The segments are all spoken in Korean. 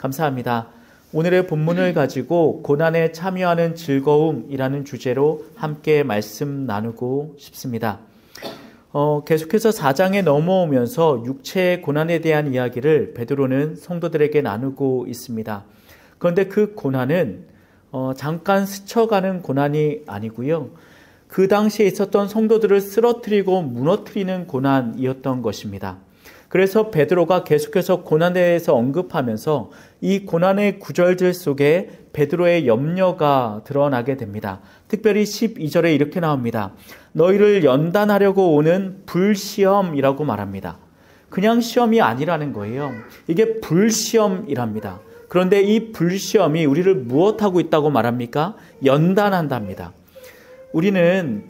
감사합니다. 오늘의 본문을 가지고 고난에 참여하는 즐거움이라는 주제로 함께 말씀 나누고 싶습니다. 계속해서 4장에 넘어오면서 육체의 고난에 대한 이야기를 베드로는 성도들에게 나누고 있습니다. 그런데 그 고난은 잠깐 스쳐가는 고난이 아니고요. 그 당시에 있었던 성도들을 쓰러뜨리고 무너뜨리는 고난이었던 것입니다. 그래서 베드로가 계속해서 고난에 대해서 언급하면서 이 고난의 구절들 속에 베드로의 염려가 드러나게 됩니다. 특별히 12절에 이렇게 나옵니다. 너희를 연단하려고 오는 불시험이라고 말합니다. 그냥 시험이 아니라는 거예요. 이게 불시험이랍니다. 그런데 이 불시험이 우리를 무엇하고 있다고 말합니까? 연단한답니다. 우리는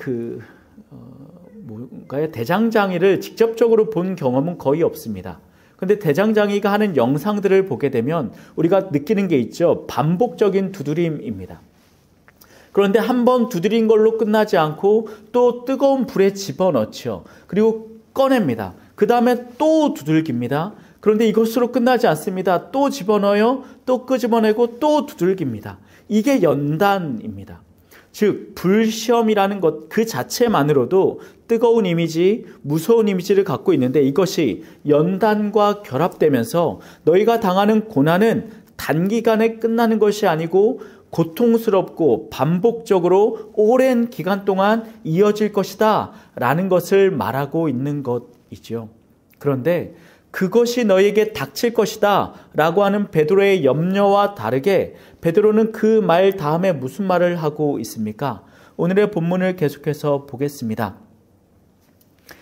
대장장이를 직접적으로 본 경험은 거의 없습니다. 그런데 대장장이가 하는 영상들을 보게 되면 우리가 느끼는 게 있죠. 반복적인 두드림입니다. 그런데 한 번 두드린 걸로 끝나지 않고 또 뜨거운 불에 집어넣죠. 그리고 꺼냅니다. 그 다음에 또 두들깁니다. 그런데 이것으로 끝나지 않습니다. 또 집어넣어요. 또 끄집어내고 또 두들깁니다. 이게 연단입니다. 즉 불시험이라는 것 그 자체만으로도 뜨거운 이미지, 무서운 이미지를 갖고 있는데 이것이 연단과 결합되면서 너희가 당하는 고난은 단기간에 끝나는 것이 아니고 고통스럽고 반복적으로 오랜 기간 동안 이어질 것이다 라는 것을 말하고 있는 것이죠. 그런데 그것이 너에게 닥칠 것이다 라고 하는 베드로의 염려와 다르게 베드로는 그 말 다음에 무슨 말을 하고 있습니까? 오늘의 본문을 계속해서 보겠습니다.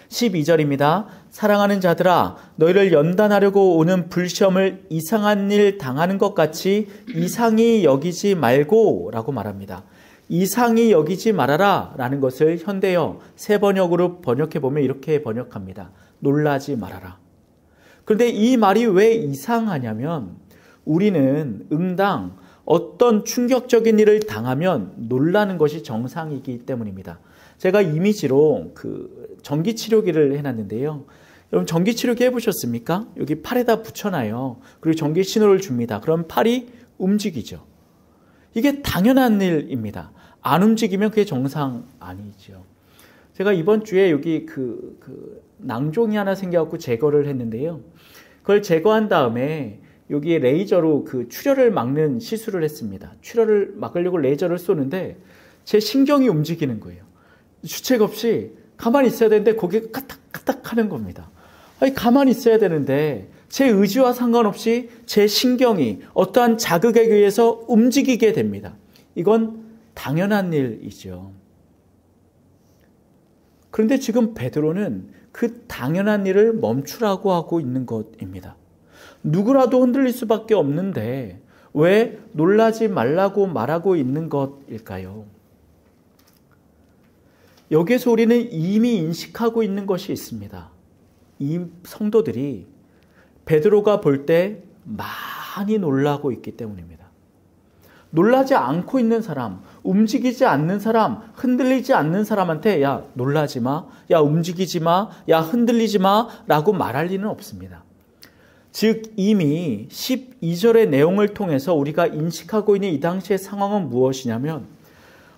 12절입니다. 사랑하는 자들아 너희를 연단하려고 오는 불시험을 이상한 일 당하는 것 같이 이상히 여기지 말고 라고 말합니다. 이상히 여기지 말아라 라는 것을 현대어 새 번역으로 번역해 보면 이렇게 번역합니다. 놀라지 말아라. 그런데 이 말이 왜 이상하냐면 우리는 응당 어떤 충격적인 일을 당하면 놀라는 것이 정상이기 때문입니다. 제가 이미지로 전기치료기를 해놨는데요. 여러분 전기치료기 해보셨습니까? 여기 팔에다 붙여놔요. 그리고 전기 신호를 줍니다. 그럼 팔이 움직이죠. 이게 당연한 일입니다. 안 움직이면 그게 정상 아니죠. 제가 이번 주에 여기 낭종이 하나 생겨갖고 제거를 했는데요. 그걸 제거한 다음에 여기에 레이저로 출혈을 막는 시술을 했습니다. 출혈을 막으려고 레이저를 쏘는데 제 신경이 움직이는 거예요. 주책 없이 가만히 있어야 되는데 거기가 까딱까딱 하는 겁니다. 아니, 가만히 있어야 되는데 제 의지와 상관없이 제 신경이 어떠한 자극에 의해서 움직이게 됩니다. 이건 당연한 일이죠. 그런데 지금 베드로는 그 당연한 일을 멈추라고 하고 있는 것입니다. 누구라도 흔들릴 수밖에 없는데 왜 놀라지 말라고 말하고 있는 것일까요? 여기에서 우리는 이미 인식하고 있는 것이 있습니다. 이 성도들이 베드로가 볼 때 많이 놀라고 있기 때문입니다. 놀라지 않고 있는 사람, 움직이지 않는 사람, 흔들리지 않는 사람한테 야 놀라지 마, 야 움직이지 마, 야 흔들리지 마 라고 말할 리는 없습니다. 즉 이미 12절의 내용을 통해서 우리가 인식하고 있는 이 당시의 상황은 무엇이냐면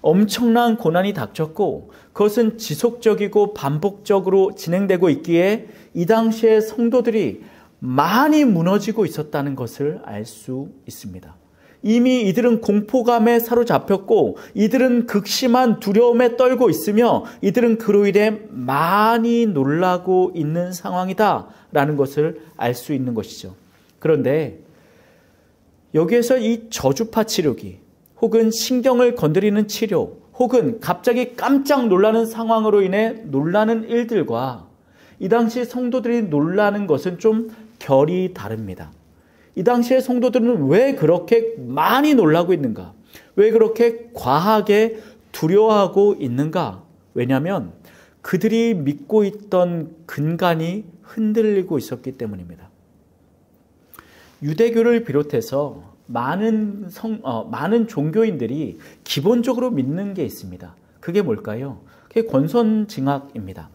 엄청난 고난이 닥쳤고 그것은 지속적이고 반복적으로 진행되고 있기에 이 당시의 성도들이 많이 무너지고 있었다는 것을 알 수 있습니다. 이미 이들은 공포감에 사로잡혔고 이들은 극심한 두려움에 떨고 있으며 이들은 그로 인해 많이 놀라고 있는 상황이다라는 것을 알 수 있는 것이죠. 그런데 여기에서 이 저주파 치료기 혹은 신경을 건드리는 치료 혹은 갑자기 깜짝 놀라는 상황으로 인해 놀라는 일들과 이 당시 성도들이 놀라는 것은 좀 결이 다릅니다. 이 당시의 성도들은 왜 그렇게 많이 놀라고 있는가? 왜 그렇게 과하게 두려워하고 있는가? 왜냐하면 그들이 믿고 있던 근간이 흔들리고 있었기 때문입니다. 유대교를 비롯해서 많은 종교인들이 기본적으로 믿는 게 있습니다. 그게 뭘까요? 그게 권선징악입니다.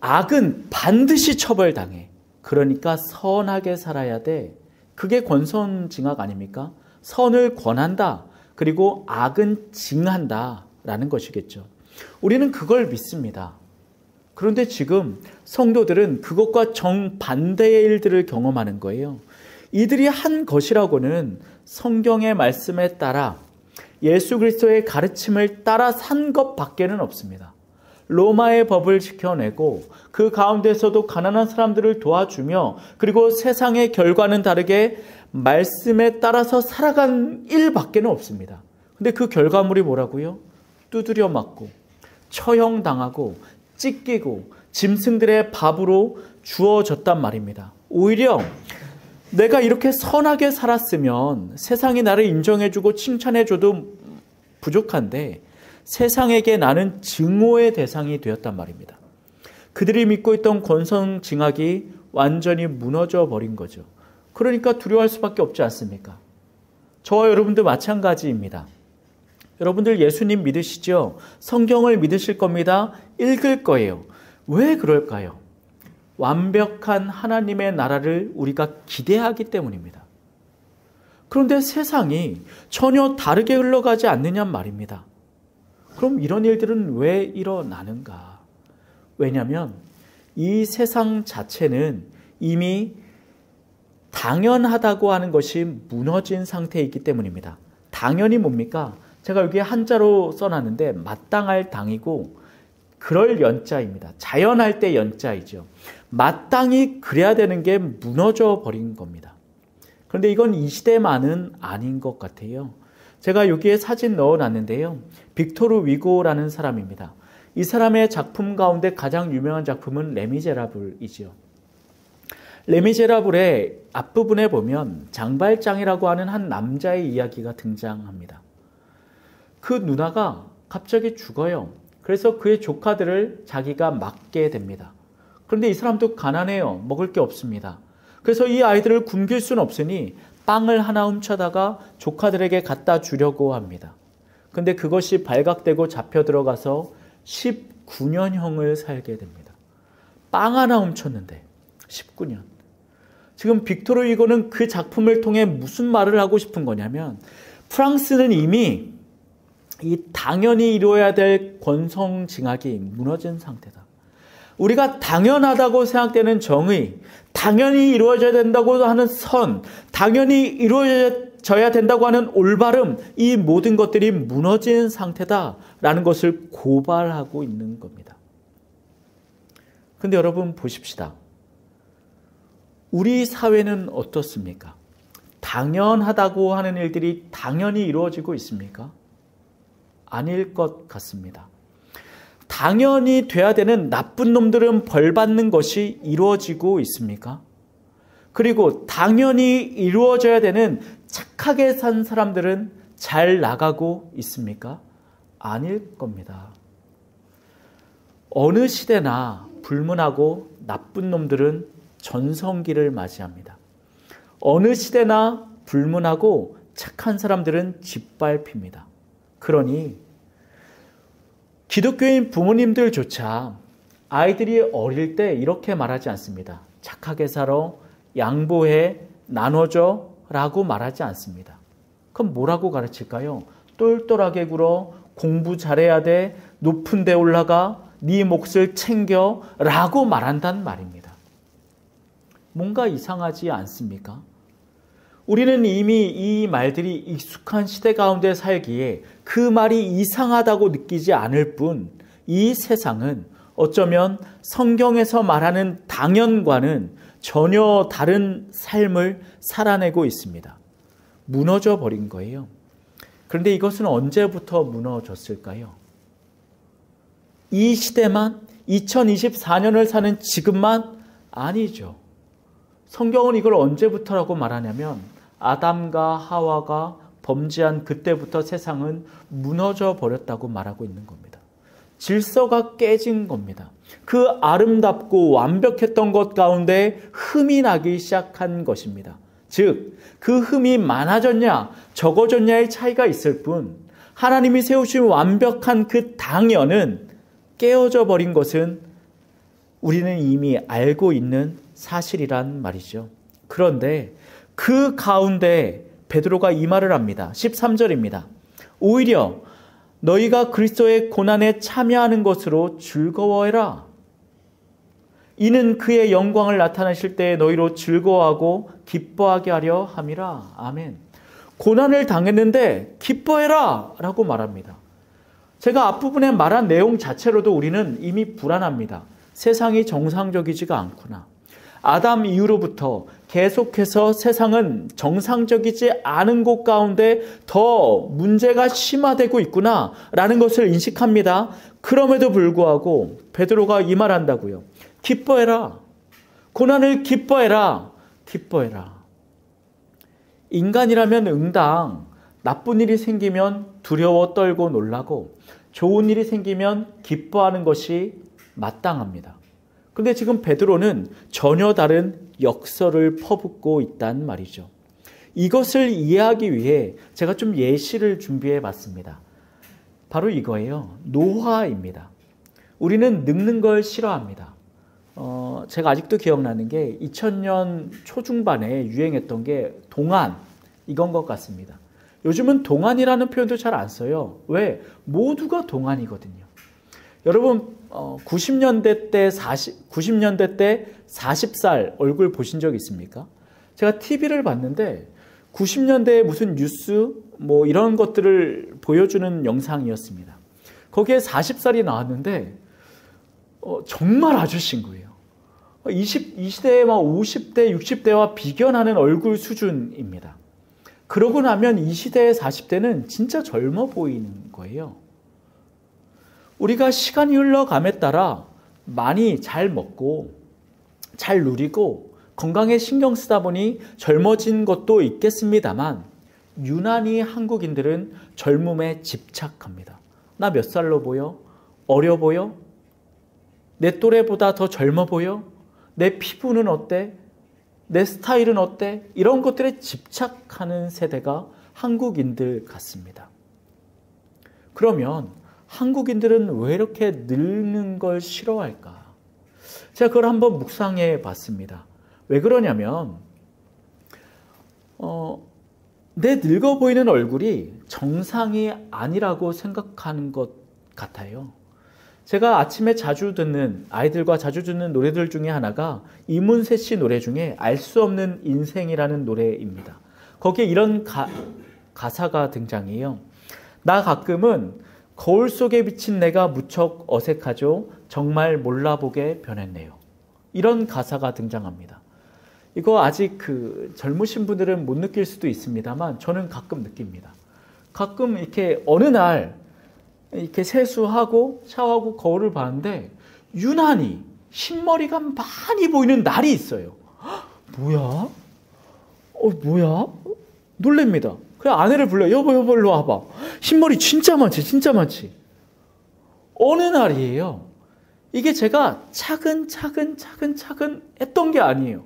악은 반드시 처벌당해. 그러니까 선하게 살아야 돼. 그게 권선징악 아닙니까? 선을 권한다. 그리고 악은 징한다. 라는 것이겠죠. 우리는 그걸 믿습니다. 그런데 지금 성도들은 그것과 정반대의 일들을 경험하는 거예요. 이들이 한 것이라고는 성경의 말씀에 따라 예수 그리스도의 가르침을 따라 산 것밖에는 없습니다. 로마의 법을 지켜내고 그 가운데서도 가난한 사람들을 도와주며 그리고 세상의 결과는 다르게 말씀에 따라서 살아간 일밖에는 없습니다. 근데 그 결과물이 뭐라고요? 두드려 맞고 처형당하고 찢기고 짐승들의 밥으로 주어졌단 말입니다. 오히려 내가 이렇게 선하게 살았으면 세상이 나를 인정해주고 칭찬해줘도 부족한데 세상에게 나는 증오의 대상이 되었단 말입니다. 그들이 믿고 있던 권선징악이 완전히 무너져 버린 거죠. 그러니까 두려워할 수밖에 없지 않습니까? 저와 여러분도 마찬가지입니다. 여러분들 예수님 믿으시죠? 성경을 믿으실 겁니다. 읽을 거예요. 왜 그럴까요? 완벽한 하나님의 나라를 우리가 기대하기 때문입니다. 그런데 세상이 전혀 다르게 흘러가지 않느냐 말입니다. 그럼 이런 일들은 왜 일어나는가? 왜냐하면 이 세상 자체는 이미 당연하다고 하는 것이 무너진 상태이기 때문입니다. 당연히 뭡니까? 제가 여기에 한자로 써놨는데 마땅할 당이고 그럴 연자입니다. 자연할 때 연자이죠. 마땅히 그래야 되는 게 무너져 버린 겁니다. 그런데 이건 이 시대만은 아닌 것 같아요. 제가 여기에 사진 넣어놨는데요. 빅토르 위고라는 사람입니다. 이 사람의 작품 가운데 가장 유명한 작품은 레미제라블이지요. 레미제라블의 앞부분에 보면 장발장이라고 하는 한 남자의 이야기가 등장합니다. 그 누나가 갑자기 죽어요. 그래서 그의 조카들을 자기가 맡게 됩니다. 그런데 이 사람도 가난해요. 먹을 게 없습니다. 그래서 이 아이들을 굶길 수는 없으니 빵을 하나 훔쳐다가 조카들에게 갖다 주려고 합니다. 그런데 그것이 발각되고 잡혀 들어가서 19년형을 살게 됩니다. 빵 하나 훔쳤는데 19년. 지금 빅토르 위고는 그 작품을 통해 무슨 말을 하고 싶은 거냐면 프랑스는 이미 이 당연히 이루어야 될 권선징악이 무너진 상태다. 우리가 당연하다고 생각되는 정의, 당연히 이루어져야 된다고 하는 선, 당연히 이루어져야 된다고 하는 올바름, 이 모든 것들이 무너진 상태다라는 것을 고발하고 있는 겁니다. 그런데 여러분 보십시다. 우리 사회는 어떻습니까? 당연하다고 하는 일들이 당연히 이루어지고 있습니까? 아닐 것 같습니다. 당연히 돼야 되는 나쁜 놈들은 벌 받는 것이 이루어지고 있습니까? 그리고 당연히 이루어져야 되는 착하게 산 사람들은 잘 나가고 있습니까? 아닐 겁니다. 어느 시대나 불문하고 나쁜 놈들은 전성기를 맞이합니다. 어느 시대나 불문하고 착한 사람들은 짓밟힙니다. 그러니 기독교인 부모님들조차 아이들이 어릴 때 이렇게 말하지 않습니다. 착하게 살아, 양보해, 나눠줘 라고 말하지 않습니다. 그럼 뭐라고 가르칠까요? 똘똘하게 굴어, 공부 잘해야 돼, 높은 데 올라가, 네 몫을 챙겨 라고 말한단 말입니다. 뭔가 이상하지 않습니까? 우리는 이미 이 말들이 익숙한 시대 가운데 살기에 그 말이 이상하다고 느끼지 않을 뿐 이 세상은 어쩌면 성경에서 말하는 당연과는 전혀 다른 삶을 살아내고 있습니다. 무너져 버린 거예요. 그런데 이것은 언제부터 무너졌을까요? 이 시대만? 2024년을 사는 지금만? 아니죠. 성경은 이걸 언제부터라고 말하냐면 아담과 하와가 범죄한 그때부터 세상은 무너져 버렸다고 말하고 있는 겁니다. 질서가 깨진 겁니다. 그 아름답고 완벽했던 것 가운데 흠이 나기 시작한 것입니다. 즉, 그 흠이 많아졌냐 적어졌냐의 차이가 있을 뿐 하나님이 세우신 완벽한 그 당연은 깨어져 버린 것은 우리는 이미 알고 있는 사실이란 말이죠. 그런데 그 가운데 베드로가 이 말을 합니다. 13절입니다. 오히려 너희가 그리스도의 고난에 참여하는 것으로 즐거워해라. 이는 그의 영광을 나타내실 때에 너희로 즐거워하고 기뻐하게 하려 함이라. 아멘. 고난을 당했는데 기뻐해라 라고 말합니다. 제가 앞부분에 말한 내용 자체로도 우리는 이미 불안합니다. 세상이 정상적이지가 않구나. 아담 이후로부터 계속해서 세상은 정상적이지 않은 곳 가운데 더 문제가 심화되고 있구나 라는 것을 인식합니다. 그럼에도 불구하고 베드로가 이 말한다고요. 기뻐해라. 고난을 기뻐해라. 기뻐해라. 인간이라면 응당 나쁜 일이 생기면 두려워 떨고 놀라고 좋은 일이 생기면 기뻐하는 것이 마땅합니다. 그런데 지금 베드로는 전혀 다른 역설을 퍼붓고 있단 말이죠. 이것을 이해하기 위해 제가 좀 예시를 준비해 봤습니다. 바로 이거예요. 노화입니다. 우리는 늙는 걸 싫어합니다. 제가 아직도 기억나는 게 2000년 초중반에 유행했던 게 동안 이건 것 같습니다. 요즘은 동안이라는 표현도 잘 안 써요. 왜? 모두가 동안이거든요. 여러분 90년대 때 40살 얼굴 보신 적 있습니까? 제가 TV를 봤는데 90년대에 무슨 뉴스 뭐 이런 것들을 보여주는 영상이었습니다. 거기에 40살이 나왔는데 정말 아저씨인 거예요. 이 시대에 막 50대, 60대와 비견하는 얼굴 수준입니다. 그러고 나면 이 시대의 40대는 진짜 젊어 보이는 거예요. 우리가 시간이 흘러감에 따라 많이 잘 먹고 잘 누리고 건강에 신경 쓰다 보니 젊어진 것도 있겠습니다만 유난히 한국인들은 젊음에 집착합니다. 나 몇 살로 보여? 어려 보여? 내 또래보다 더 젊어 보여? 내 피부는 어때? 내 스타일은 어때? 이런 것들에 집착하는 세대가 한국인들 같습니다. 그러면 한국인들은 왜 이렇게 늙는 걸 싫어할까? 제가 그걸 한번 묵상해 봤습니다. 왜 그러냐면 내 늙어 보이는 얼굴이 정상이 아니라고 생각하는 것 같아요. 제가 아침에 아이들과 자주 듣는 노래들 중에 하나가 이문세 씨 노래 중에 알 수 없는 인생이라는 노래입니다. 거기에 이런 가사가 등장해요. 나 가끔은 거울 속에 비친 내가 무척 어색하죠. 정말 몰라보게 변했네요. 이런 가사가 등장합니다. 이거 아직 젊으신 분들은 못 느낄 수도 있습니다만 저는 가끔 느낍니다. 가끔 이렇게 어느 날 이렇게 세수하고 샤워하고 거울을 봤는데 유난히 흰머리가 많이 보이는 날이 있어요. 뭐야? 뭐야? 놀랍니다. 그냥 아내를 불러요. 여보 일로 와봐. 흰머리 진짜 많지. 어느 날이에요. 이게 제가 차근차근 했던 게 아니에요.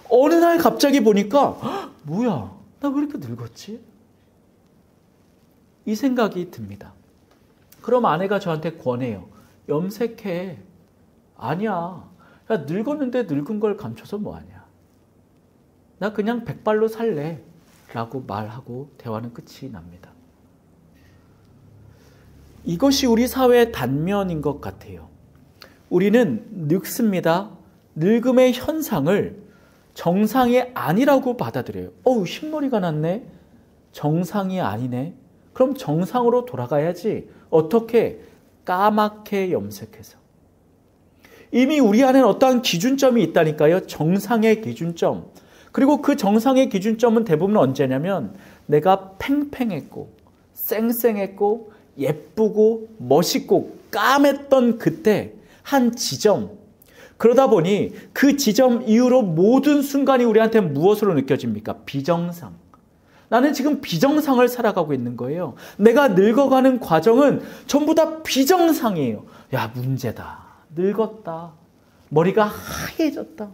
어느 날 갑자기 보니까 뭐야? 나 왜 이렇게 늙었지? 이 생각이 듭니다. 그럼 아내가 저한테 권해요. 염색해. 아니야. 야, 늙었는데 늙은 걸 감춰서 뭐하냐. 나 그냥 백발로 살래. 라고 말하고 대화는 끝이 납니다. 이것이 우리 사회의 단면인 것 같아요. 우리는 늙습니다. 늙음의 현상을 정상이 아니라고 받아들여요. 흰머리가 났네. 정상이 아니네. 그럼 정상으로 돌아가야지. 어떻게? 까맣게 염색해서. 이미 우리 안에는 어떠한 기준점이 있다니까요. 정상의 기준점. 그리고 그 정상의 기준점은 대부분 언제냐면 내가 팽팽했고 쌩쌩했고 예쁘고 멋있고 까맸던 그때 한 지점. 그러다 보니 그 지점 이후로 모든 순간이 우리한테 무엇으로 느껴집니까? 비정상. 나는 지금 비정상을 살아가고 있는 거예요. 내가 늙어가는 과정은 전부 다 비정상이에요. 야, 문제다. 늙었다. 머리가 하얘졌다.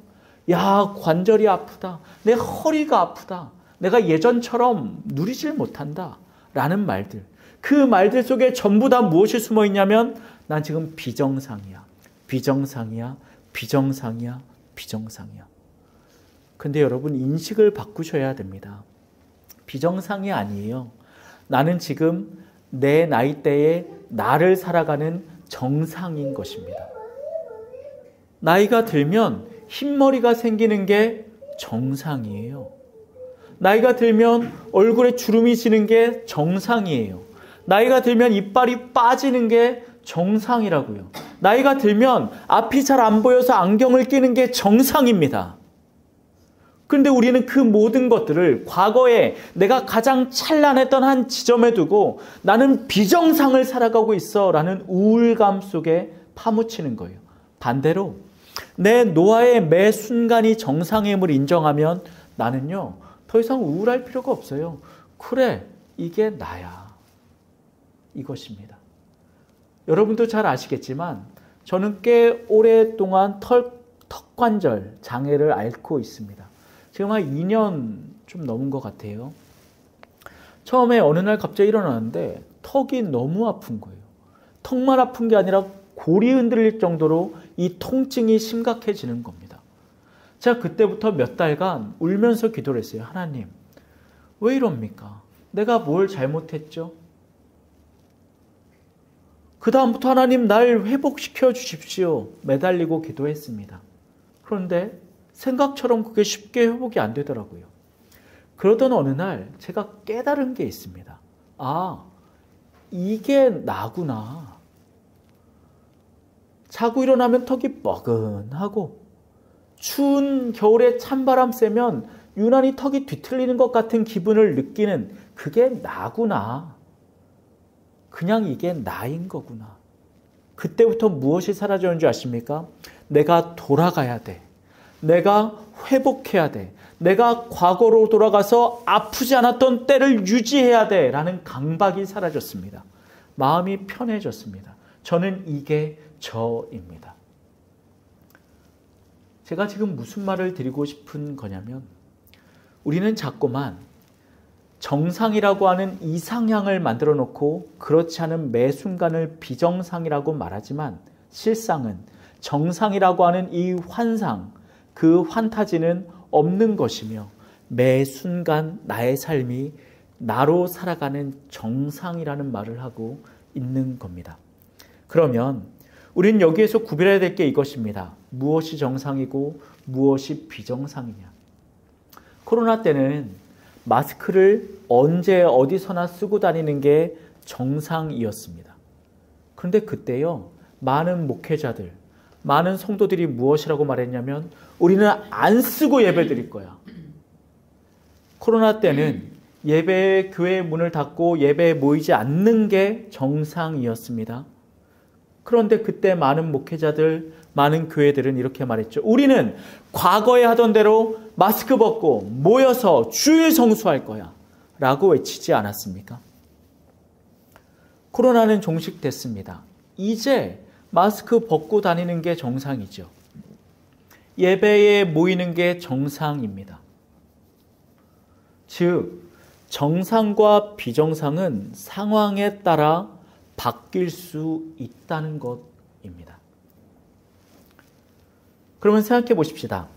야, 관절이 아프다. 내 허리가 아프다. 내가 예전처럼 누리질 못한다. 라는 말들. 그 말들 속에 전부 다 무엇이 숨어 있냐면 난 지금 비정상이야. 근데 여러분, 인식을 바꾸셔야 됩니다. 비정상이 아니에요. 나는 지금 내 나이대에 나를 살아가는 정상인 것입니다. 나이가 들면 흰머리가 생기는 게 정상이에요. 나이가 들면 얼굴에 주름이 지는 게 정상이에요. 나이가 들면 이빨이 빠지는 게 정상이라고요. 나이가 들면 앞이 잘 안 보여서 안경을 끼는 게 정상입니다. 그런데 우리는 그 모든 것들을 과거에 내가 가장 찬란했던 한 지점에 두고 나는 비정상을 살아가고 있어 라는 우울감 속에 파묻히는 거예요. 반대로 내 노화의 매 순간이 정상임을 인정하면 나는요, 더 이상 우울할 필요가 없어요. 그래, 이게 나야. 이것입니다. 여러분도 잘 아시겠지만 저는 꽤 오랫동안 턱관절 장애를 앓고 있습니다. 지금 한 2년 좀 넘은 것 같아요. 처음에 어느 날 갑자기 일어나는데 턱이 너무 아픈 거예요. 턱만 아픈 게 아니라 골이 흔들릴 정도로 이 통증이 심각해지는 겁니다. 제가 그때부터 몇 달간 울면서 기도를 했어요. 하나님, 왜 이럽니까? 내가 뭘 잘못했죠? 그 다음부터 하나님 날 회복시켜 주십시오. 매달리고 기도했습니다. 그런데 생각처럼 그게 쉽게 회복이 안 되더라고요. 그러던 어느 날 제가 깨달은 게 있습니다. 아, 이게 나구나. 자고 일어나면 턱이 뻐근하고 추운 겨울에 찬바람 쐬면 유난히 턱이 뒤틀리는 것 같은 기분을 느끼는 그게 나구나. 그냥 이게 나인 거구나. 그때부터 무엇이 사라졌는 줄 아십니까? 내가 돌아가야 돼. 내가 회복해야 돼. 내가 과거로 돌아가서 아프지 않았던 때를 유지해야 돼. 라는 강박이 사라졌습니다. 마음이 편해졌습니다. 저는 이게 저입니다. 제가 지금 무슨 말을 드리고 싶은 거냐면 우리는 자꾸만 정상이라고 하는 이상향을 만들어 놓고 그렇지 않은 매 순간을 비정상이라고 말하지만 실상은 정상이라고 하는 이 환상, 그 환타지는 없는 것이며 매 순간 나의 삶이 나로 살아가는 정상이라는 말을 하고 있는 겁니다. 그러면 우리는 여기에서 구별해야 될 게 이것입니다. 무엇이 정상이고 무엇이 비정상이냐. 코로나 때는 마스크를 언제 어디서나 쓰고 다니는 게 정상이었습니다. 그런데 그때요, 많은 목회자들, 많은 성도들이 무엇이라고 말했냐면 우리는 안 쓰고 예배 드릴 거야. 코로나 때는 예배 교회의 문을 닫고 예배에 모이지 않는 게 정상이었습니다. 그런데 그때 많은 목회자들, 많은 교회들은 이렇게 말했죠. 우리는 과거에 하던 대로 마스크 벗고 모여서 주일 성수할 거야 라고 외치지 않았습니까? 코로나는 종식됐습니다. 이제 마스크 벗고 다니는 게 정상이죠. 예배에 모이는 게 정상입니다. 즉, 정상과 비정상은 상황에 따라 바뀔 수 있다는 것입니다. 그러면 생각해 보십시다.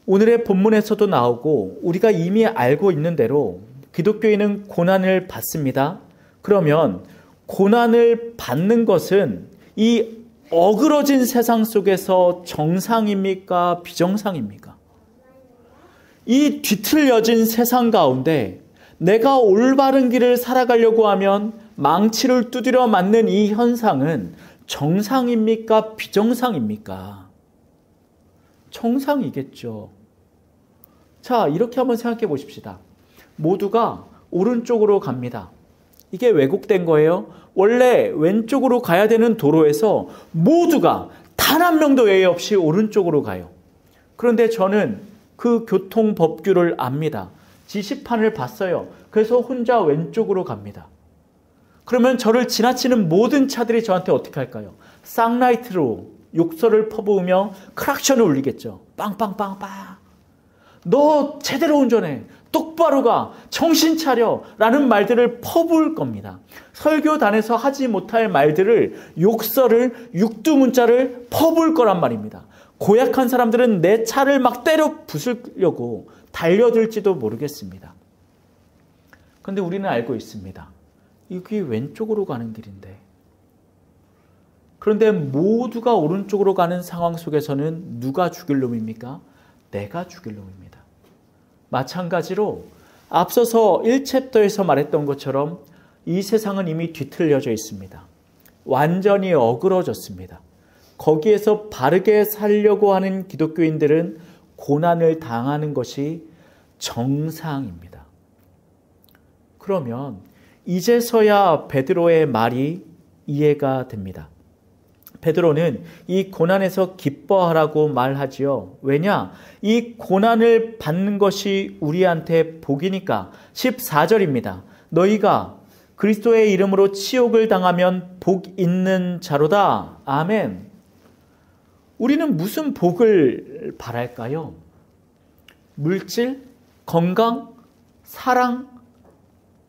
오늘의 본문에서도 나오고 우리가 이미 알고 있는 대로 기독교인은 고난을 받습니다. 그러면 고난을 받는 것은 이 어그러진 세상 속에서 정상입니까? 비정상입니까? 이 뒤틀려진 세상 가운데 내가 올바른 길을 살아가려고 하면 망치를 두드려 맞는 이 현상은 정상입니까? 비정상입니까? 정상이겠죠. 자, 이렇게 한번 생각해 보십시다. 모두가 오른쪽으로 갑니다. 이게 왜곡된 거예요. 원래 왼쪽으로 가야 되는 도로에서 모두가 단 한 명도 예외 없이 오른쪽으로 가요. 그런데 저는 그 교통법규를 압니다. 지시판을 봤어요. 그래서 혼자 왼쪽으로 갑니다. 그러면 저를 지나치는 모든 차들이 저한테 어떻게 할까요? 쌍라이트로 욕설을 퍼부으며 크락션을 울리겠죠. 빵빵빵빵. 너 제대로 운전해. 똑바로 가. 정신 차려. 라는 말들을 퍼부을 겁니다. 설교단에서 하지 못할 말들을, 욕설을, 육두문자를 퍼부을 거란 말입니다. 고약한 사람들은 내 차를 막 때려 부수려고 달려들지도 모르겠습니다. 그런데 우리는 알고 있습니다. 이게 왼쪽으로 가는 길인데. 그런데 모두가 오른쪽으로 가는 상황 속에서는 누가 죽일 놈입니까? 내가 죽일 놈입니다. 마찬가지로 앞서서 1챕터에서 말했던 것처럼 이 세상은 이미 뒤틀려져 있습니다. 완전히 어그러졌습니다. 거기에서 바르게 살려고 하는 기독교인들은 고난을 당하는 것이 정상입니다. 그러면 이제서야 베드로의 말이 이해가 됩니다. 베드로는 이 고난에서 기뻐하라고 말하지요. 왜냐? 이 고난을 받는 것이 우리한테 복이니까. 14절입니다. 너희가 그리스도의 이름으로 치욕을 당하면 복 있는 자로다. 아멘. 우리는 무슨 복을 바랄까요? 물질, 건강, 사랑,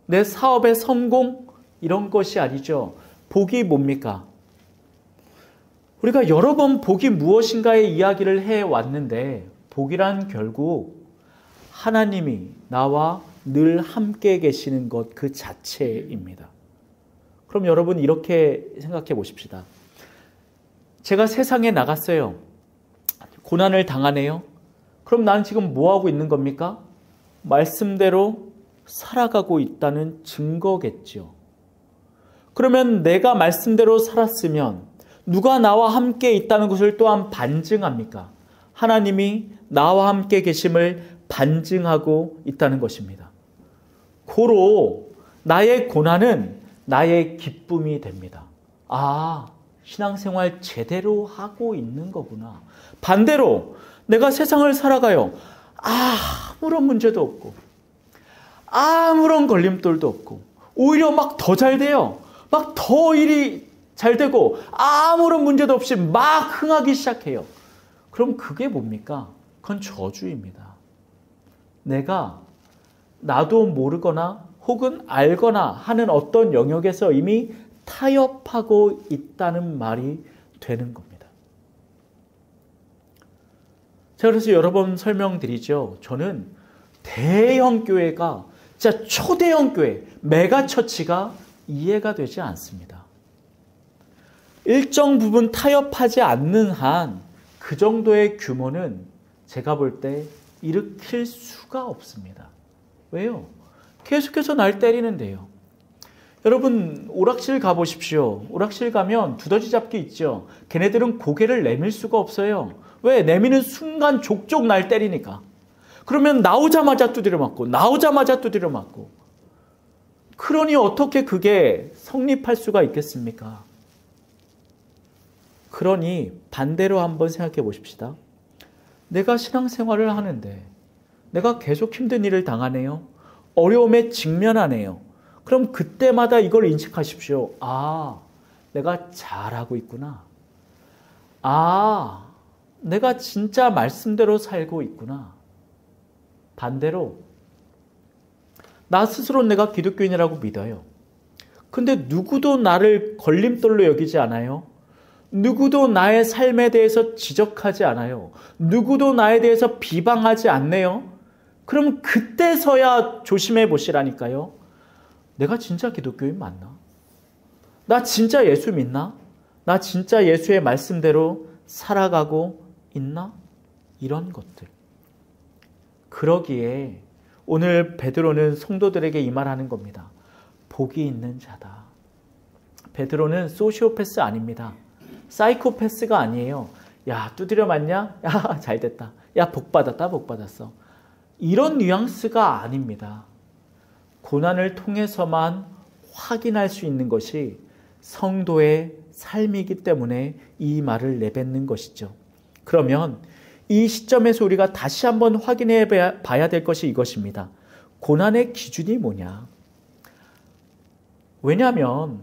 내 사업의 성공 이런 것이 아니죠. 복이 뭡니까? 우리가 여러 번 복이 무엇인가의 이야기를 해왔는데 복이란 결국 하나님이 나와 늘 함께 계시는 것 그 자체입니다. 그럼 여러분 이렇게 생각해 보십시다. 제가 세상에 나갔어요. 고난을 당하네요. 그럼 난 지금 뭐하고 있는 겁니까? 말씀대로 살아가고 있다는 증거겠죠. 그러면 내가 말씀대로 살았으면 누가 나와 함께 있다는 것을 또한 반증합니까? 하나님이 나와 함께 계심을 반증하고 있다는 것입니다. 고로 나의 고난은 나의 기쁨이 됩니다. 아, 신앙생활 제대로 하고 있는 거구나. 반대로 내가 세상을 살아가요. 아무런 문제도 없고 아무런 걸림돌도 없고 오히려 막 더 잘 돼요. 막 더 일이 잘 되고 아무런 문제도 없이 막 흥하기 시작해요. 그럼 그게 뭡니까? 그건 저주입니다. 내가 나도 모르거나 혹은 알거나 하는 어떤 영역에서 이미 타협하고 있다는 말이 되는 겁니다. 제가 그래서 여러 번 설명드리죠. 저는 대형 교회가 진짜 초대형 교회, 메가처치가 이해가 되지 않습니다. 일정 부분 타협하지 않는 한 그 정도의 규모는 제가 볼 때 일으킬 수가 없습니다. 왜요? 계속해서 날 때리는데요. 여러분 오락실 가보십시오. 오락실 가면 두더지 잡기 있죠. 걔네들은 고개를 내밀 수가 없어요. 왜? 내미는 순간 족족 날 때리니까. 그러면 나오자마자 두드려 맞고 나오자마자 두드려 맞고. 그러니 어떻게 그게 성립할 수가 있겠습니까? 그러니 반대로 한번 생각해 보십시다. 내가 신앙생활을 하는데 내가 계속 힘든 일을 당하네요. 어려움에 직면하네요. 그럼 그때마다 이걸 인식하십시오. 아, 내가 잘하고 있구나. 아, 내가 진짜 말씀대로 살고 있구나. 반대로 나 스스로 내가 기독교인이라고 믿어요. 근데 누구도 나를 걸림돌로 여기지 않아요. 누구도 나의 삶에 대해서 지적하지 않아요. 누구도 나에 대해서 비방하지 않네요. 그럼 그때서야 조심해 보시라니까요. 내가 진짜 기독교인 맞나? 나 진짜 예수 믿나? 나 진짜 예수의 말씀대로 살아가고 있나? 이런 것들. 그러기에 오늘 베드로는 성도들에게 이 말하는 겁니다. 복이 있는 자다. 베드로는 소시오패스 아닙니다. 사이코패스가 아니에요. 야, 두드려 맞냐? 야, 잘 됐다. 야, 복 받았다, 복 받았어. 이런 뉘앙스가 아닙니다. 고난을 통해서만 확인할 수 있는 것이 성도의 삶이기 때문에 이 말을 내뱉는 것이죠. 그러면 이 시점에서 우리가 다시 한번 확인해 봐야 될 것이 이것입니다. 고난의 기준이 뭐냐? 왜냐하면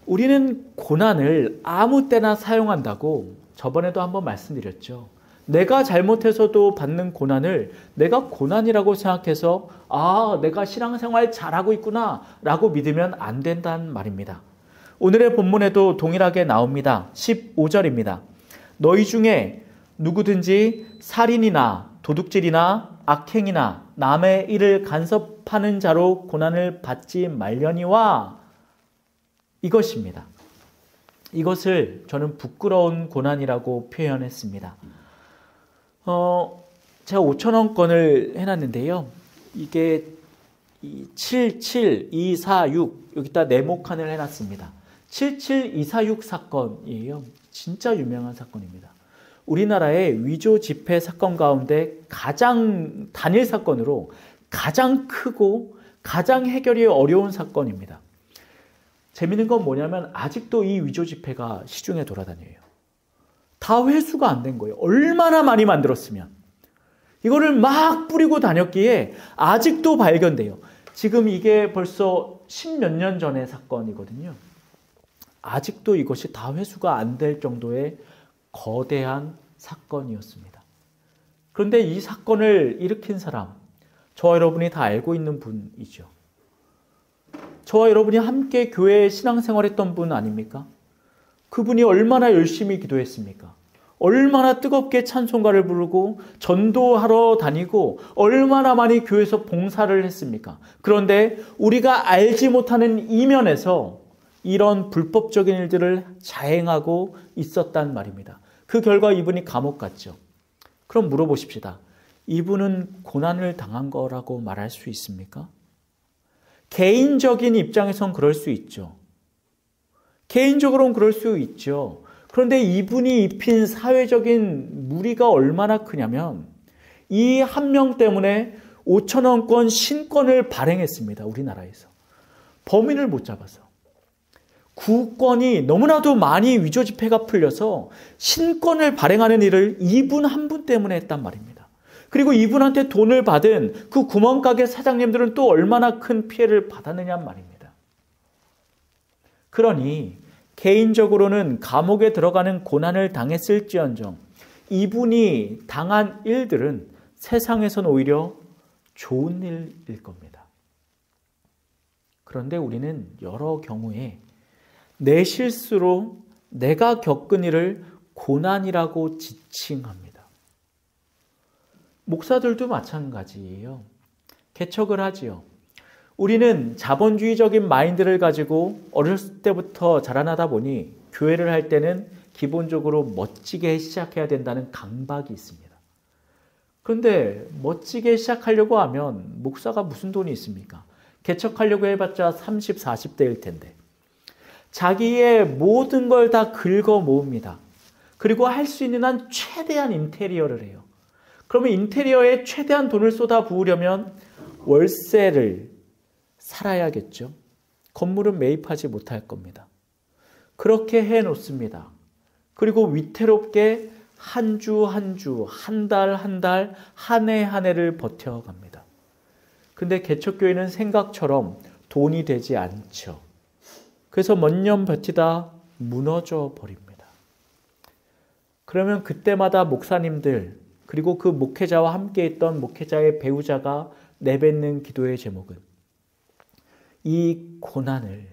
우리는 고난을 아무 때나 사용한다고 저번에도 한번 말씀드렸죠. 내가 잘못해서도 받는 고난을 내가 고난이라고 생각해서 아, 내가 신앙생활 잘하고 있구나 라고 믿으면 안 된다는 말입니다. 오늘의 본문에도 동일하게 나옵니다. 15절입니다. 너희 중에 누구든지 살인이나 도둑질이나 악행이나 남의 일을 간섭하는 자로 고난을 받지 말려니와 이것입니다. 이것을 저는 부끄러운 고난이라고 표현했습니다. 제가 5,000원권을 해놨는데요. 이게 77246 여기다 네모칸을 해놨습니다. 77246 사건이에요. 진짜 유명한 사건입니다. 우리나라의 위조 지폐 사건 가운데 가장 단일 사건으로 가장 크고 가장 해결이 어려운 사건입니다. 재미있는 건 뭐냐면 아직도 이 위조 지폐가 시중에 돌아다녀요. 다 회수가 안 된 거예요. 얼마나 많이 만들었으면. 이거를 막 뿌리고 다녔기에 아직도 발견돼요. 지금 이게 벌써 10몇 년 전의 사건이거든요. 아직도 이것이 다 회수가 안 될 정도의 거대한 사건이었습니다. 그런데 이 사건을 일으킨 사람, 저와 여러분이 다 알고 있는 분이죠. 저와 여러분이 함께 교회에 신앙생활했던 분 아닙니까? 그분이 얼마나 열심히 기도했습니까? 얼마나 뜨겁게 찬송가를 부르고 전도하러 다니고 얼마나 많이 교회에서 봉사를 했습니까? 그런데 우리가 알지 못하는 이면에서 이런 불법적인 일들을 자행하고 있었단 말입니다. 그 결과 이분이 감옥 갔죠. 그럼 물어보십시다. 이분은 고난을 당한 거라고 말할 수 있습니까? 개인적인 입장에선 그럴 수 있죠. 개인적으로는 그럴 수 있죠. 그런데 이분이 입힌 사회적인 무리가 얼마나 크냐면 이 한 명 때문에 5,000원권 신권을 발행했습니다. 우리나라에서. 범인을 못 잡아서. 구권이 너무나도 많이 위조 지폐가 풀려서 신권을 발행하는 일을 이분 한 분 때문에 했단 말입니다. 그리고 이분한테 돈을 받은 그 구멍가게 사장님들은 또 얼마나 큰 피해를 받았느냐 말입니다. 그러니 개인적으로는 감옥에 들어가는 고난을 당했을지언정 이분이 당한 일들은 세상에선 오히려 좋은 일일 겁니다. 그런데 우리는 여러 경우에 내 실수로 내가 겪은 일을 고난이라고 지칭합니다. 목사들도 마찬가지예요. 개척을 하지요. 우리는 자본주의적인 마인드를 가지고 어렸을 때부터 자라나다 보니 교회를 할 때는 기본적으로 멋지게 시작해야 된다는 강박이 있습니다. 그런데 멋지게 시작하려고 하면 목사가 무슨 돈이 있습니까? 개척하려고 해봤자 30, 40대일 텐데. 자기의 모든 걸 다 긁어 모읍니다. 그리고 할 수 있는 한 최대한 인테리어를 해요. 그러면 인테리어에 최대한 돈을 쏟아 부으려면 월세를 살아야겠죠. 건물은 매입하지 못할 겁니다. 그렇게 해놓습니다. 그리고 위태롭게 한 주 한 주, 한 달 한 달, 한 해 한 해를 버텨갑니다. 근데 개척교회는 생각처럼 돈이 되지 않죠. 그래서 몇 년 버티다 무너져 버립니다. 그러면 그때마다 목사님들 그리고 그 목회자와 함께 있던 목회자의 배우자가 내뱉는 기도의 제목은 이 고난을